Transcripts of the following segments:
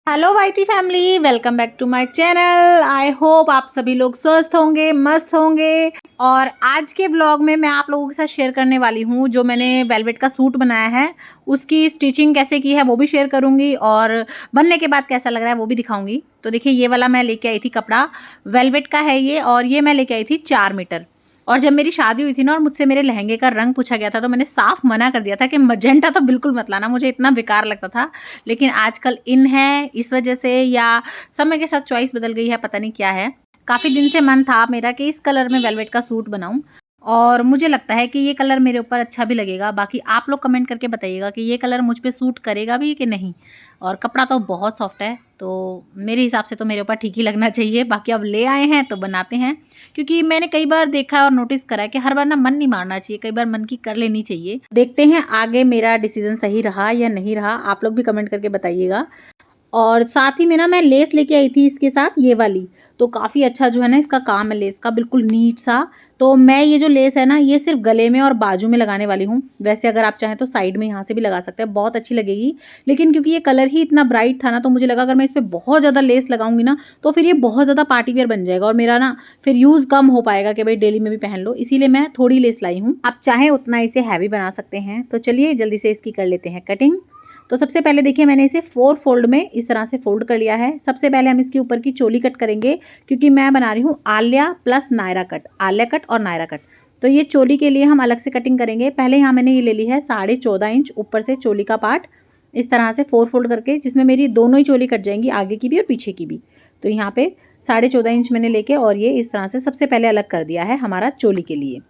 Hello YT family, welcome back to my channel. I hope आप सभी लोग स्वस्थ होंगे, मस्त होंगे। और आज के व्लॉग में मैं आप लोगों के साथ शेयर करने वाली हूँ जो मैंने वेलवेट का सूट बनाया है, उसकी स्टिचिंग कैसे की है वो भी शेयर करूँगी और बनने के बाद कैसा लग रहा है वो भी दिखाऊंगी। तो देखिए, ये वाला मैं लेके आई थी कपड़ा, वेलवेट का है ये, और ये मैं लेके आई थी 4 मीटर। और जब मेरी शादी हुई थी ना और मुझसे मेरे लहंगे का रंग पूछा गया था तो मैंने साफ मना कर दिया था कि मजेंटा तो बिल्कुल मत लाना, मुझे इतना बेकार लगता था। लेकिन आजकल इन है इस वजह से, या समय के साथ चॉइस बदल गई है, पता नहीं क्या है। काफ़ी दिन से मन था मेरा कि इस कलर में वेलवेट का सूट बनाऊं, और मुझे लगता है कि ये कलर मेरे ऊपर अच्छा भी लगेगा। बाकी आप लोग कमेंट करके बताइएगा कि ये कलर मुझ पे सूट करेगा भी कि नहीं। और कपड़ा तो बहुत सॉफ्ट है, तो मेरे हिसाब से तो मेरे ऊपर ठीक ही लगना चाहिए। बाकी अब ले आए हैं तो बनाते हैं, क्योंकि मैंने कई बार देखा और नोटिस करा है कि हर बार ना मन नहीं मारना चाहिए, कई बार मन की कर लेनी चाहिए। देखते हैं आगे मेरा डिसीजन सही रहा या नहीं रहा, आप लोग भी कमेंट करके बताइएगा। और साथ ही में ना मैं लेस लेके आई थी इसके साथ, ये वाली। तो काफ़ी अच्छा जो है ना इसका काम है लेस का, बिल्कुल नीट सा। तो मैं ये जो लेस है ना ये सिर्फ गले में और बाजू में लगाने वाली हूँ। वैसे अगर आप चाहें तो साइड में यहाँ से भी लगा सकते हैं, बहुत अच्छी लगेगी। लेकिन क्योंकि ये कलर ही इतना ब्राइट था ना, तो मुझे लगा अगर मैं इस पर बहुत ज़्यादा लेस लगाऊंगी ना तो फिर ये बहुत ज़्यादा पार्टी वेयर बन जाएगा और मेरा ना फिर यूज़ कम हो पाएगा कि भाई डेली में भी पहन लो। इसीलिए मैं थोड़ी लेस लाई हूँ। आप चाहें उतना इसे हैवी बना सकते हैं। तो चलिए जल्दी से इसकी कर लेते हैं कटिंग। तो सबसे पहले देखिए, मैंने इसे 4 फोल्ड में इस तरह से फोल्ड कर लिया है। सबसे पहले हम इसके ऊपर की चोली कट करेंगे, क्योंकि मैं बना रही हूँ Alia plus Naira cut, Alia cut और नायरा कट। तो ये चोली के लिए हम अलग से कटिंग करेंगे। पहले यहाँ मैंने ये ले ली है 14.5 इंच ऊपर से चोली का पार्ट, इस तरह से 4 फोल्ड करके, जिसमें मेरी दोनों ही चोली कट जाएंगी, आगे की भी और पीछे की भी। तो यहाँ पे 14.5 इंच मैंने लेके और ये इस तरह से सबसे पहले अलग कर दिया है हमारा चोली के लिए।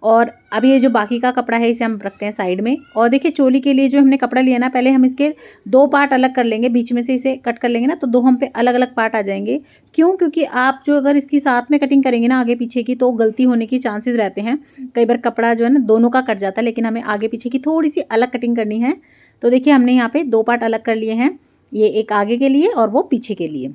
और अब ये जो बाकी का कपड़ा है इसे हम रखते हैं साइड में। और देखिए, चोली के लिए जो हमने कपड़ा लिया ना, पहले हम इसके 2 पार्ट अलग कर लेंगे, बीच में से इसे कट कर लेंगे ना, तो 2 हम पे अलग अलग पार्ट आ जाएंगे। क्यों? क्योंकि आप जो अगर इसकी साथ में कटिंग करेंगे ना आगे पीछे की, तो गलती होने की चांसेस रहते हैं। कई बार कपड़ा जो है ना दोनों का कट जाता है, लेकिन हमें आगे पीछे की थोड़ी सी अलग कटिंग करनी है। तो देखिए, हमने यहाँ पे 2 पार्ट अलग कर लिए हैं, ये एक आगे के लिए और वो पीछे के लिए।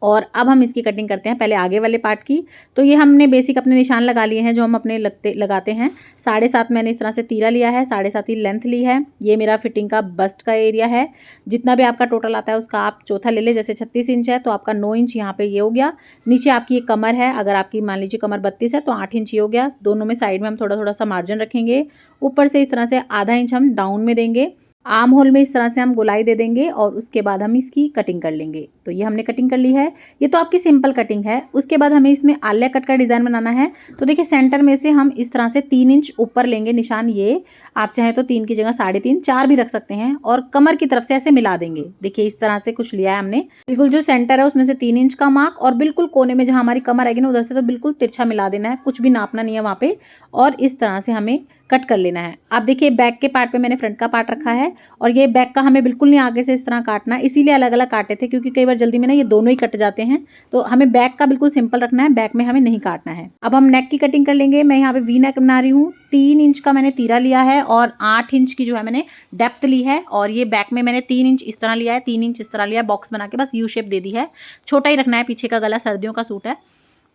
और अब हम इसकी कटिंग करते हैं पहले आगे वाले पार्ट की। तो ये हमने बेसिक अपने निशान लगा लिए हैं जो हम अपने लगाते हैं। 7.5 मैंने इस तरह से तीरा लिया है, 7.5 ही लेंथ ली है। ये मेरा फिटिंग का बस्ट का एरिया है। जितना भी आपका टोटल आता है उसका आप चौथा ले ले। जैसे 36 इंच है तो आपका 9 इंच यहाँ पे ये हो गया। नीचे आपकी एक कमर है, अगर आपकी मान लीजिए कमर 32 है तो 8 इंच ये हो गया। दोनों में साइड में हम थोड़ा थोड़ा सा मार्जिन रखेंगे। ऊपर से इस तरह से आधा इंच हम डाउन में देंगे। आर्म होल में इस तरह से हम गोलाई दे देंगे और उसके बाद हम इसकी कटिंग कर लेंगे। तो ये हमने कटिंग कर ली है। ये तो आपकी सिंपल कटिंग है। उसके बाद हमें इसमें आलिया कट का डिज़ाइन बनाना है। तो देखिए, सेंटर में से हम इस तरह से 3 इंच ऊपर लेंगे निशान। ये आप चाहें तो 3 की जगह 3.5 4 भी रख सकते हैं, और कमर की तरफ से ऐसे मिला देंगे। देखिए, इस तरह से कुछ लिया है हमने। बिल्कुल जो सेंटर है उसमें से 3 इंच का मार्क, और बिल्कुल कोने में जहाँ हमारी कमर आएगी ना उधर से तो बिल्कुल तिरछा मिला देना है, कुछ भी नापना नहीं है वहाँ पे। और इस तरह से हमें कट कर लेना है। आप देखिए, बैक के पार्ट पे मैंने फ्रंट का पार्ट रखा है, और ये बैक का हमें बिल्कुल नहीं आगे से इस तरह काटना, इसीलिए अलग अलग काटे थे, क्योंकि कई बार जल्दी में ना ये दोनों ही कट जाते हैं। तो हमें बैक का बिल्कुल सिंपल रखना है, बैक में हमें नहीं काटना है। अब हम नेक की कटिंग कर लेंगे। मैं यहाँ पे वी नेक बना रही हूँ। 3 इंच का मैंने तीरा लिया है और 8 इंच की जो है मैंने डेप्थ ली है। और ये बैक में मैंने 3 इंच इस तरह लिया है, 3 इंच इस तरह लिया है, बॉक्स बना के बस यू शेप दे दी है। छोटा ही रखना है, पीछे का गला सर्दियों का सूट है।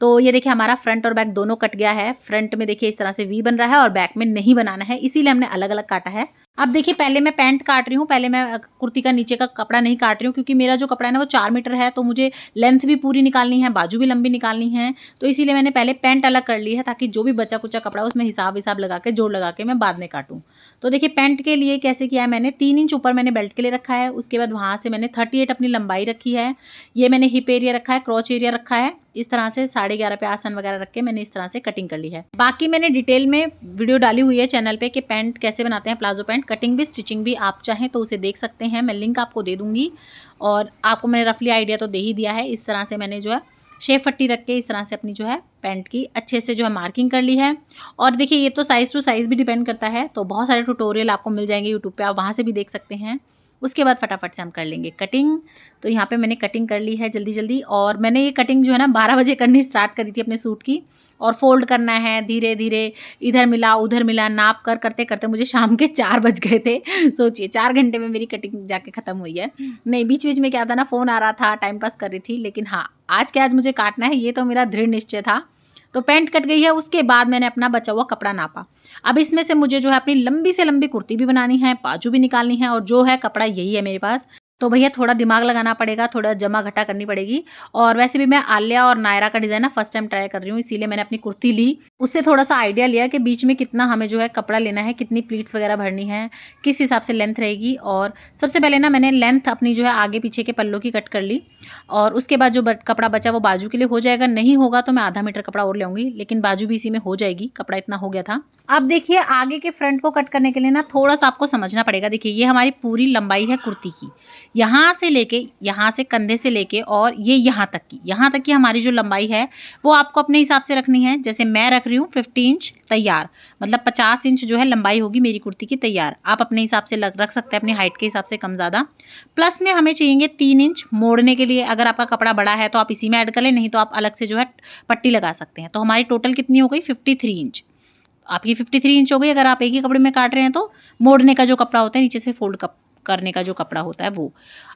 तो ये देखिए, हमारा फ्रंट और बैक दोनों कट गया है। फ्रंट में देखिए इस तरह से वी बन रहा है और बैक में नहीं बनाना है, इसीलिए हमने अलग अलग काटा है। अब देखिए, पहले मैं पैंट काट रही हूँ, पहले मैं कुर्ती का नीचे का कपड़ा नहीं काट रही हूँ, क्योंकि मेरा जो कपड़ा है ना वो 4 मीटर है, तो मुझे लेंथ भी पूरी निकालनी है, बाजू भी लंबी निकालनी है। तो इसीलिए मैंने पहले पैंट अलग कर ली है, ताकि जो भी बचा कुचा कपड़ा उसमें हिसाब लगा के, जोड़ लगा के मैं बाद में काटूँ। तो देखिए, पैंट के लिए कैसे किया है मैंने, 3 इंच ऊपर मैंने बेल्ट के लिए रखा है। उसके बाद वहाँ से मैंने 38 अपनी लंबाई रखी है। ये मैंने हिप एरिया रखा है, क्रॉच एरिया रखा है। इस तरह से 11.5 पे आसन वगैरह रख के मैंने इस तरह से कटिंग कर ली है। बाकी मैंने डिटेल में वीडियो डाली हुई है चैनल पे कि पैंट कैसे बनाते हैं, प्लाजो पैंट, कटिंग भी स्टिचिंग भी, आप चाहें तो उसे देख सकते हैं। मैं लिंक आपको दे दूंगी। और आपको मैंने रफली आइडिया तो दे ही दिया है। इस तरह से मैंने जो है शेप पट्टी रख के इस तरह से अपनी जो है पैंट की अच्छे से जो है मार्किंग कर ली है। और देखिए, ये तो साइज़ टू साइज़ भी डिपेंड करता है, तो बहुत सारे ट्यूटोरियल आपको मिल जाएंगे यूट्यूब पे, आप वहाँ से भी देख सकते हैं। उसके बाद फटाफट से हम कर लेंगे कटिंग। तो यहाँ पे मैंने कटिंग कर ली है जल्दी जल्दी। और मैंने ये कटिंग जो है ना 12 बजे करनी स्टार्ट करी थी अपने सूट की। और फोल्ड करना है धीरे धीरे, इधर मिला उधर मिला, नाप कर करते करते मुझे शाम के 4 बज गए थे। सोचिए, 4 घंटे में मेरी कटिंग जाके ख़त्म हुई है। नहीं, बीच बीच में क्या था ना, फ़ोन आ रहा था, टाइम पास कर रही थी। लेकिन हाँ, आज के आज मुझे काटना है, ये तो मेरा दृढ़ निश्चय था। तो पैंट कट गई है। उसके बाद मैंने अपना बचा हुआ कपड़ा नापा। अब इसमें से मुझे जो है अपनी लंबी से लंबी कुर्ती भी बनानी है, बाजू भी निकालनी है, और जो है कपड़ा यही है मेरे पास। तो भैया थोड़ा दिमाग लगाना पड़ेगा, थोड़ा जमा घटा करनी पड़ेगी। और वैसे भी मैं आलिया और नायरा का डिज़ाइन ना फर्स्ट टाइम ट्राई कर रही हूँ, इसीलिए मैंने अपनी कुर्ती ली। उससे थोड़ा सा आइडिया लिया कि बीच में कितना हमें जो है कपड़ा लेना है, कितनी प्लीट्स वगैरह भरनी है, किस हिसाब से लेंथ रहेगी। और सबसे पहले ना मैंने लेंथ अपनी जो है आगे पीछे के पल्लों की कट कर ली, और उसके बाद जो कपड़ा बचा वो बाजू के लिए हो जाएगा। नहीं होगा तो मैं आधा मीटर कपड़ा और लेंगी, लेकिन बाजू भी इसी में हो जाएगी, कपड़ा इतना हो गया था। अब देखिए आगे के फ्रंट को कट करने के लिए ना थोड़ा सा आपको समझना पड़ेगा। देखिए ये हमारी पूरी लंबाई है कुर्ती की, यहाँ से लेके, यहाँ से कंधे से लेके और ये यहाँ तक की हमारी जो लंबाई है वो आपको अपने हिसाब से रखनी है। जैसे मैं रख रही हूँ 50 इंच तैयार, मतलब 50 इंच जो है लंबाई होगी मेरी कुर्ती की तैयार। आप अपने हिसाब से रख सकते हैं, अपनी हाइट के हिसाब से कम ज़्यादा। प्लस में हमें चाहिए 3 इंच मोड़ने के लिए। अगर आपका कपड़ा बड़ा है तो आप इसी में ऐड कर लें, नहीं तो आप अलग से जो है पट्टी लगा सकते हैं। तो हमारी टोटल कितनी हो गई 53 इंच। आपकी 53 इंच हो गई। अगर आप एक ही कपड़े में काट रहे हैं तो मोड़ने का जो कपड़ा होता है, नीचे से फोल्ड करने का जो कपड़ा होता है वो।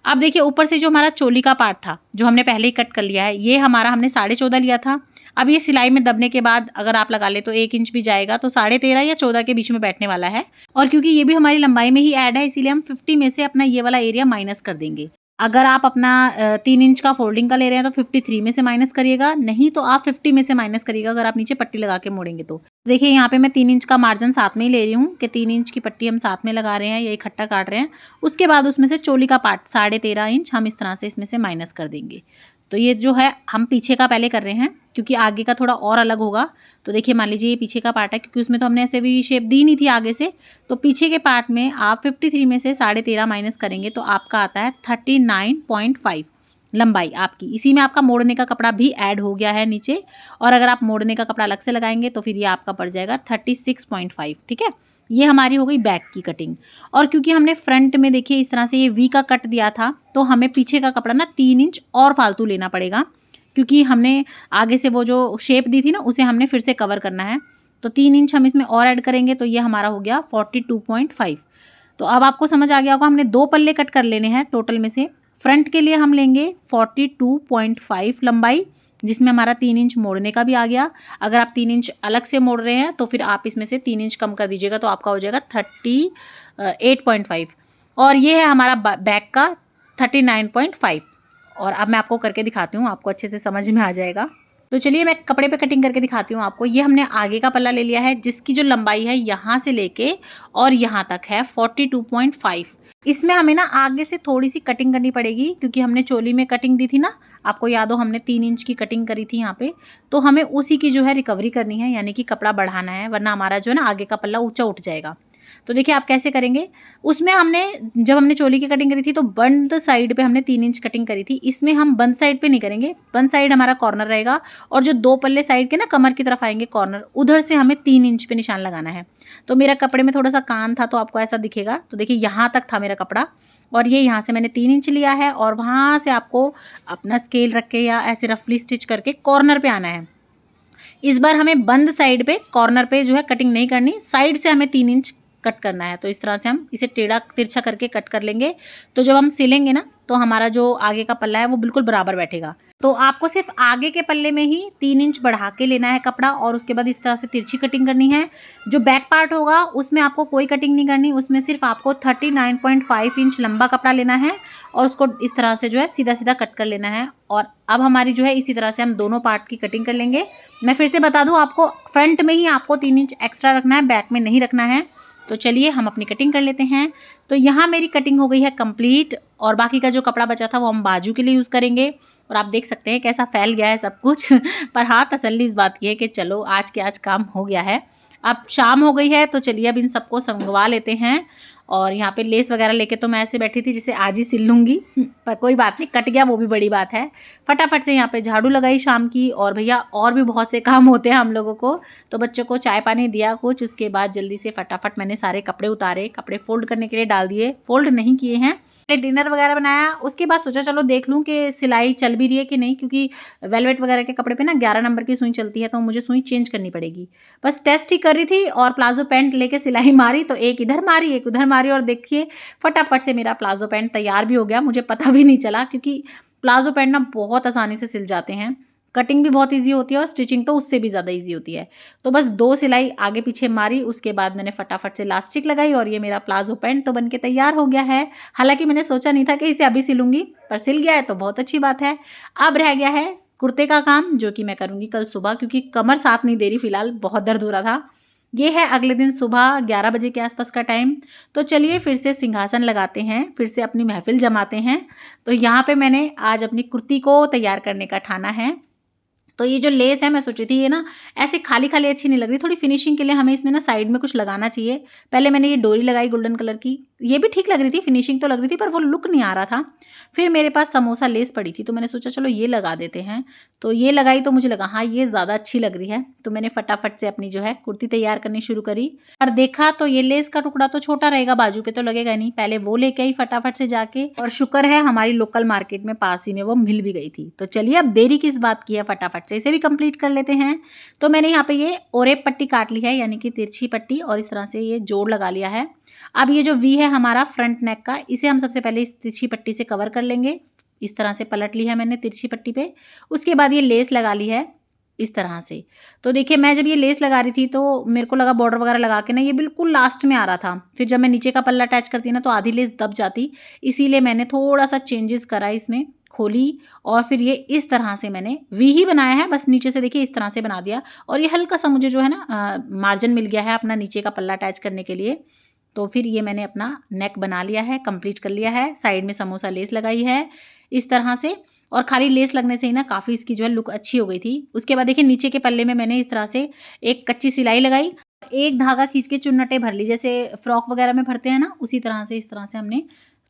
अब देखिए ऊपर से जो हमारा चोली का पार्ट था जो हमने पहले ही कट कर लिया है, ये हमारा हमने 14.5 लिया था। अब ये सिलाई में दबने के बाद अगर आप लगा ले तो 1 इंच भी जाएगा, तो 13.5 या 14 के बीच में बैठने वाला है। और क्योंकि ये भी हमारी लंबाई में ही ऐड है, इसीलिए हम 50 में से अपना ये वाला एरिया माइनस कर देंगे। अगर आप अपना 3 इंच का फोल्डिंग का ले रहे हैं तो 53 में से माइनस करिएगा, नहीं तो आप 50 में से माइनस करिएगा अगर आप नीचे पट्टी लगा के मोड़ेंगे तो। देखिए यहाँ पे मैं 3 इंच का मार्जिन साथ में ही ले रही हूँ कि 3 इंच की पट्टी हम साथ में लगा रहे हैं, ये इकट्ठा काट रहे हैं। उसके बाद उसमें से चोली का पार्ट 13.5 इंच हम इस तरह से इसमें से माइनस कर देंगे। तो ये जो है हम पीछे का पहले कर रहे हैं, क्योंकि आगे का थोड़ा और अलग होगा। तो देखिए मान लीजिए ये पीछे का पार्ट है, क्योंकि उसमें तो हमने ऐसे भी शेप दी नहीं थी आगे से। तो पीछे के पार्ट में आप 53 में से 13.5 माइनस करेंगे तो आपका आता है 39.5 लंबाई आपकी। इसी में आपका मोड़ने का कपड़ा भी ऐड हो गया है नीचे, और अगर आप मोड़ने का कपड़ा अलग से लगाएंगे तो फिर ये आपका पड़ जाएगा 36.5। ठीक है, ये हमारी हो गई बैक की कटिंग। और क्योंकि हमने फ्रंट में देखिए इस तरह से ये वी का कट दिया था, तो हमें पीछे का कपड़ा ना 3 इंच और फालतू लेना पड़ेगा, क्योंकि हमने आगे से वो जो शेप दी थी ना उसे हमने फिर से कवर करना है। तो 3 इंच हम इसमें और ऐड करेंगे तो ये हमारा हो गया 42.5। तो अब आपको समझ आ गया होगा, हमने 2 पल्ले कट कर लेने हैं टोटल में से। फ्रंट के लिए हम लेंगे 42.5 लंबाई, जिसमें हमारा 3 इंच मोड़ने का भी आ गया। अगर आप 3 इंच अलग से मोड़ रहे हैं तो फिर आप इसमें से 3 इंच कम कर दीजिएगा, तो आपका हो जाएगा 38.5। और ये है हमारा बैक का 39.5। और अब मैं आपको करके दिखाती हूँ, आपको अच्छे से समझ में आ जाएगा। तो चलिए मैं कपड़े पे कटिंग करके दिखाती हूँ आपको। ये हमने आगे का पल्ला ले लिया है, जिसकी जो लंबाई है यहाँ से लेके और यहाँ तक है 42.5। इसमें हमें ना आगे से थोड़ी सी कटिंग करनी पड़ेगी, क्योंकि हमने चोली में कटिंग दी थी ना, आपको याद हो हमने 3 इंच की कटिंग करी थी यहाँ पे। तो हमें उसी की जो है रिकवरी करनी है, यानी कि कपड़ा बढ़ाना है, वरना हमारा जो है ना आगे का पल्ला ऊंचा उठ जाएगा। तो देखिए आप कैसे करेंगे। उसमें हमने जब हमने चोली की कटिंग करी थी तो बंद साइड पे हमने 3 इंच कटिंग करी थी। इसमें हम बंद साइड पे नहीं करेंगे, बंद साइड हमारा कॉर्नर रहेगा, और जो 2 पल्ले साइड के ना कमर की तरफ आएंगे कॉर्नर, उधर से हमें 3 इंच पे निशान लगाना है। तो मेरा कपड़े में थोड़ा सा कान था तो आपको ऐसा दिखेगा। तो देखिए यहाँ तक था मेरा कपड़ा, और ये यहाँ से मैंने 3 इंच लिया है, और वहाँ से आपको अपना स्केल रख के या ऐसे रफली स्टिच करके कॉर्नर पे आना है। इस बार हमें बंद साइड पे कॉर्नर पे जो है कटिंग नहीं करनी, साइड से हमें 3 इंच कट करना है। तो इस तरह से हम इसे टेढ़ा तिरछा करके कट कर लेंगे। तो जब हम सिलेंगे ना तो हमारा जो आगे का पल्ला है वो बिल्कुल बराबर बैठेगा। तो आपको सिर्फ आगे के पल्ले में ही 3 इंच बढ़ा के लेना है कपड़ा, और उसके बाद इस तरह से तिरछी कटिंग करनी है। जो बैक पार्ट होगा उसमें आपको कोई कटिंग नहीं करनी, उसमें सिर्फ आपको 39.5 इंच लंबा कपड़ा लेना है और उसको इस तरह से जो है सीधा सीधा कट कर लेना है। और अब हमारी जो है इसी तरह से हम दोनों पार्ट की कटिंग कर लेंगे। मैं फिर से बता दूं आपको, फ्रंट में ही आपको 3 इंच एक्स्ट्रा रखना है, बैक में नहीं रखना है। तो चलिए हम अपनी कटिंग कर लेते हैं। तो यहाँ मेरी कटिंग हो गई है कंप्लीट, और बाकी का जो कपड़ा बचा था वो हम बाजू के लिए यूज़ करेंगे। और आप देख सकते हैं कैसा फैल गया है सब कुछ पर हाँ, तसल्ली इस बात की है कि चलो आज के आज काम हो गया है। अब शाम हो गई है, तो चलिए अब इन सबको संगवा लेते हैं। और यहाँ पे लेस वगैरह लेके तो मैं ऐसे बैठी थी जिसे आज ही सिल लूँगी, पर कोई बात नहीं, कट गया वो भी बड़ी बात है। फटाफट से यहाँ पे झाड़ू लगाई शाम की, और भैया और भी बहुत से काम होते हैं हम लोगों को। तो बच्चों को चाय पानी दिया कुछ, उसके बाद जल्दी से फटाफट मैंने सारे कपड़े उतारे, कपड़े फोल्ड करने के लिए डाल दिए, फोल्ड नहीं किए हैं। डिनर वगैरह बनाया, उसके बाद सोचा चलो देख लूँ कि सिलाई चल भी रही है कि नहीं, क्योंकि वेलवेट वगैरह के कपड़े पे ना 11 नंबर की सुई चलती है, तो मुझे सुई चेंज करनी पड़ेगी। बस टेस्ट ही कर रही थी, और प्लाजो पैंट लेके सिलाई मारी तो एक इधर मारी एक उधर मारी, और देखिए फटाफट से मेरा प्लाजो पैंट तैयार भी हो गया। मुझे पता भी नहीं चला, क्योंकि प्लाजो पैंट ना बहुत आसानी से सिल जाते हैं। कटिंग भी बहुत इजी होती है और स्टिचिंग तो उससे भी ज़्यादा इजी होती है। तो बस 2 सिलाई आगे पीछे मारी, उसके बाद मैंने फटाफट से इलास्टिक लगाई और ये मेरा प्लाजो पैंट तो बन के तैयार हो गया है। हालांकि मैंने सोचा नहीं था कि इसे अभी सिलूंगी, पर सिल गया है तो बहुत अच्छी बात है। अब रह गया है कुर्ते का काम, जो कि मैं करूँगी कल सुबह, क्योंकि कमर साथ नहीं दे रही, फिलहाल बहुत दर्द हो रहा था। ये है अगले दिन सुबह 11 बजे के आसपास का टाइम। तो चलिए फिर से सिंहासन लगाते हैं, फिर से अपनी महफिल जमाते हैं। तो यहाँ पे मैंने आज अपनी कुर्ती को तैयार करने का ठाना है। तो ये जो लेस है, मैं सोची थी ये ना ऐसे खाली खाली अच्छी नहीं लग रही, थोड़ी फिनिशिंग के लिए हमें इसमें ना साइड में कुछ लगाना चाहिए। पहले मैंने ये डोरी लगाई गोल्डन कलर की, ये भी ठीक लग रही थी, फिनिशिंग तो लग रही थी, पर वो लुक नहीं आ रहा था। फिर मेरे पास समोसा लेस पड़ी थी, तो मैंने सोचा चलो ये लगा देते हैं। तो ये लगाई तो मुझे लगा हाँ ये ज़्यादा अच्छी लग रही है। तो मैंने फटाफट से अपनी जो है कुर्ती तैयार करनी शुरू करी। और देखा तो ये लेस का टुकड़ा तो छोटा रहेगा, बाजू पे तो लगेगा नहीं। पहले वो लेके आई फटाफट से जाके, और शुक्र है हमारी लोकल मार्केट में पास ही में वो मिल भी गई थी। तो चलिए अब देरी किस बात की है, फटाफट से इसे भी कंप्लीट कर लेते हैं। तो मैंने यहाँ पे ये ओरेप पट्टी काट ली है, यानी कि तिरछी पट्टी, और इस तरह से ये जोड़ लगा लिया है। अब ये जो वी है हमारा फ्रंट नेक का, इसे हम सबसे पहले इस तिरछी पट्टी से कवर कर लेंगे। इस तरह से पलट ली है मैंने तिरछी पट्टी पे। उसके बाद ये लेस लगा ली है इस तरह से। तो देखिए मैं जब ये लेस लगा रही थी तो मेरे को लगा बॉर्डर वगैरह लगा के ना ये बिल्कुल लास्ट में आ रहा था। फिर जब मैं नीचे का पल्ला अटैच करती ना तो आधी लेस दब जाती, इसीलिए मैंने थोड़ा सा चेंजेस करा, इसमें खोली और फिर ये इस तरह से मैंने वी ही बनाया है। बस नीचे से देखिए इस तरह से बना दिया, और ये हल्का सा मुझे जो है ना मार्जिन मिल गया है अपना नीचे का पल्ला अटैच करने के लिए। तो फिर ये मैंने अपना नेक बना लिया है, कंप्लीट कर लिया है। साइड में समोसा लेस लगाई है इस तरह से, और खाली लेस लगने से ही ना काफ़ी इसकी जो है लुक अच्छी हो गई थी। उसके बाद देखिए नीचे के पल्ले में मैंने इस तरह से एक कच्ची सिलाई लगाई, एक धागा खींच के चुन्नटें भर ली, जैसे फ्रॉक वगैरह में भरते हैं ना, उसी तरह से इस तरह से हमने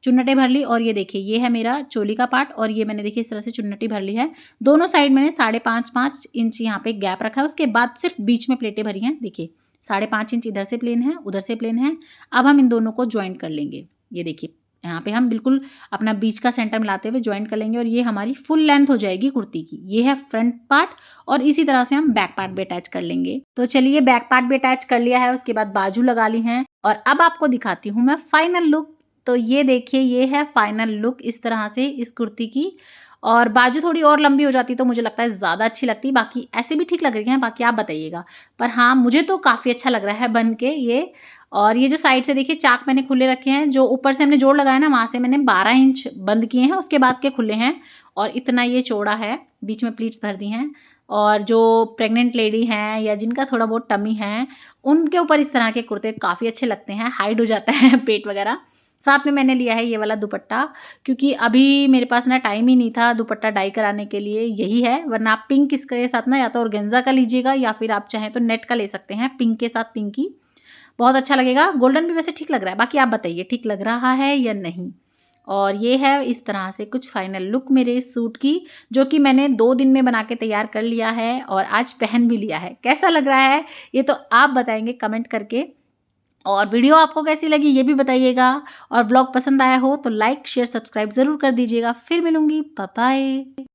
चुन्नटें भर ली। और ये देखिए ये है मेरा चोली का पार्ट, और ये मैंने देखिए इस तरह से चुन्नटी भर ली है। दोनों साइड मैंने 5.5 इंच यहाँ पे गैप रखा है। उसके बाद सिर्फ बीच में प्लेटें भरी हैं। देखिए 5.5 इंच इधर से प्लेन है, उधर से प्लेन है। अब हम इन दोनों को ज्वाइंट कर लेंगे। ये देखिए यहाँ पे हम बिल्कुल अपना बीच का सेंटर मिलाते हुए ज्वाइंट कर लेंगे, और ये हमारी फुल लेंथ हो जाएगी कुर्ती की। ये है फ्रंट पार्ट, और इसी तरह से हम बैक पार्ट भी अटैच कर लेंगे। तो चलिए बैक पार्ट भी अटैच कर लिया है, उसके बाद बाजू लगा ली है, और अब आपको दिखाती हूँ मैं फाइनल लुक। तो ये देखिए ये है फाइनल लुक इस तरह से इस कुर्ती की। और बाजू थोड़ी और लंबी हो जाती तो मुझे लगता है ज़्यादा अच्छी लगती, बाकी ऐसे भी ठीक लग रही हैं, बाकी आप बताइएगा। पर हाँ मुझे तो काफ़ी अच्छा लग रहा है बन के ये। और ये जो साइड से देखिए चाक मैंने खुले रखे हैं, जो ऊपर से हमने जोड़ लगाया ना वहाँ से मैंने 12 इंच बंद किए हैं, उसके बाद के खुले हैं। और इतना ये चौड़ा है, बीच में प्लीट्स भर दी हैं। और जो प्रेग्नेंट लेडी हैं या जिनका थोड़ा बहुत टमी है, उनके ऊपर इस तरह के कुर्ते काफ़ी अच्छे लगते हैं, हाइड हो जाता है पेट वगैरह। साथ में मैंने लिया है ये वाला दुपट्टा, क्योंकि अभी मेरे पास ना टाइम ही नहीं था दुपट्टा डाई कराने के लिए, यही है। वरना आप पिंक इसके साथ ना या तो ऑर्गेन्जा का लीजिएगा, या फिर आप चाहें तो नेट का ले सकते हैं, पिंक के साथ पिंकी बहुत अच्छा लगेगा। गोल्डन भी वैसे ठीक लग रहा है, बाकी आप बताइए ठीक लग रहा है या नहीं। और ये है इस तरह से कुछ फाइनल लुक मेरे इस सूट की, जो कि मैंने 2 दिन में बना के तैयार कर लिया है और आज पहन भी लिया है। कैसा लग रहा है ये तो आप बताएंगे कमेंट करके, और वीडियो आपको कैसी लगी ये भी बताइएगा। और व्लॉग पसंद आया हो तो लाइक शेयर सब्सक्राइब ज़रूर कर दीजिएगा। फिर मिलूंगी, बाय बाय।